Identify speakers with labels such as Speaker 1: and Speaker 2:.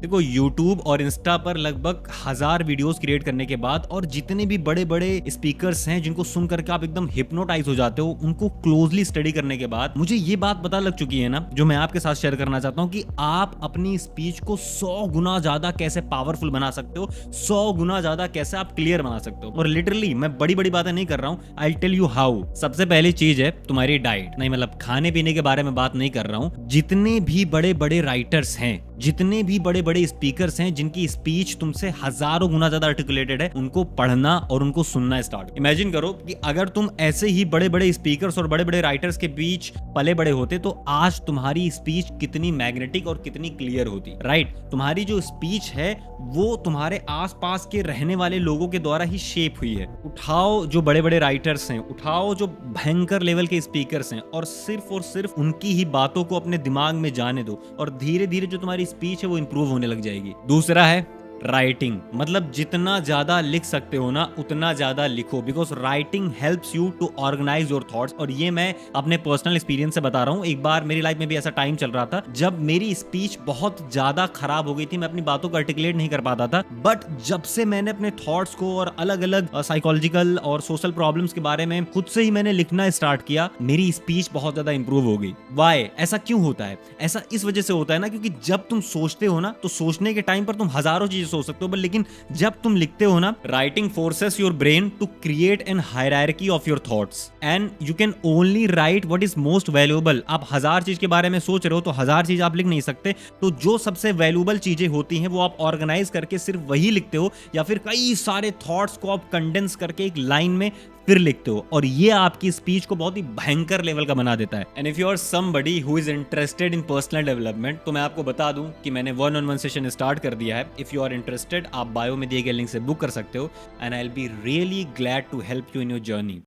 Speaker 1: देखो YouTube और Insta पर लगभग 1000 वीडियोस क्रिएट करने के बाद और जितने भी बड़े बड़े स्पीकर्स हैं जिनको सुन करके आप एकदम हिप्नोटाइज हो जाते हो, उनको क्लोजली स्टडी करने के बाद मुझे ये बात पता लग चुकी है ना, जो मैं आपके साथ शेयर करना चाहता हूँ कि आप अपनी स्पीच को 100 गुना ज्यादा कैसे पावरफुल बना सकते हो, 100 गुना ज्यादा कैसे आप क्लियर बना सकते हो। और लिटरली मैं बड़ी बड़ी बातें नहीं कर रहा हूँ, आई टेल यू हाउ। सबसे पहली चीज है तुम्हारी डाइट। नहीं मतलब खाने पीने के बारे में बात नहीं कर रहा हूँ। जितने भी बड़े बड़े राइटर्स हैं, जितने भी बड़े बड़े स्पीकर्स हैं जिनकी स्पीच तुमसे हजारों गुना ज्यादा आर्टिकुलेटेड है, उनको पढ़ना और उनको सुनना स्टार्ट। इमेजिन करो कि अगर तुम ऐसे ही बड़े बड़े स्पीकर्स और बड़े बड़े राइटर्स के बीच पले बड़े होते तो आज तुम्हारी स्पीच कितनी मैग्नेटिक और कितनी क्लियर होती, राइट। तुम्हारी जो स्पीच है वो तुम्हारे आसपास के रहने वाले लोगों के द्वारा ही शेप हुई है। उठाओ जो बड़े बड़े राइटर्स हैं, उठाओ जो भयंकर लेवल के स्पीकर्स हैं और सिर्फ उनकी ही बातों को अपने दिमाग में जाने दो और धीरे धीरे जो तुम्हारी स्पीच है वो इंप्रूव होने लग जाएगी। दूसरा है राइटिंग। मतलब जितना ज्यादा लिख सकते हो ना उतना ज्यादा लिखो, because writing helps you to organise your thoughts. और ये मैं अपने पर्सनल एक्सपीरियंस से बता रहा हूँ। एक बार मेरी लाइफ में भी ऐसा टाइम चल रहा था जब मेरी स्पीच बहुत ज्यादा खराब हो गई थी, मैं अपनी बातों को आर्टिकुलेट नहीं कर पाता था। बट जब से मैंने अपने थॉट्स को और अलग अलग साइकोलॉजिकल और सोशल प्रॉब्लम्स के बारे में खुद से ही मैंने लिखना स्टार्ट किया, मेरी स्पीच बहुत ज्यादा इंप्रूव हो गई। वाई? ऐसा क्यों होता है? ऐसा इस वजह से होता है ना क्योंकि जब तुम सोचते हो ना तो सोचने के टाइम पर तुम हजारों चीजें सोच सकते हो, लेकिन जब तुम लिखते हो ना, writing forces your brain to create an hierarchy of your thoughts and you can only write what is most valuable. आप 1000 चीज के बारे में सोच रहे हो तो 1000 चीज आप लिख नहीं सकते, तो जो सबसे वैल्यूएबल चीजें होती हैं वो आप ऑर्गेनाइज करके सिर्फ वही लिखते हो, या फिर कई सारे थॉट्स को आप कंडेंस करके एक लाइन में फिर लिखते हो, और ये आपकी स्पीच को बहुत ही भयंकर लेवल का बना देता है। And if you are somebody who is interested in personal development, तो मैं आपको बता दूं कि मैंने 1-on-1 सेशन स्टार्ट कर दिया है। इफ यू आर इंटरेस्टेड, आप बायो में दिए गए लिंक से बुक कर सकते हो and I will be really glad to help you in your journey.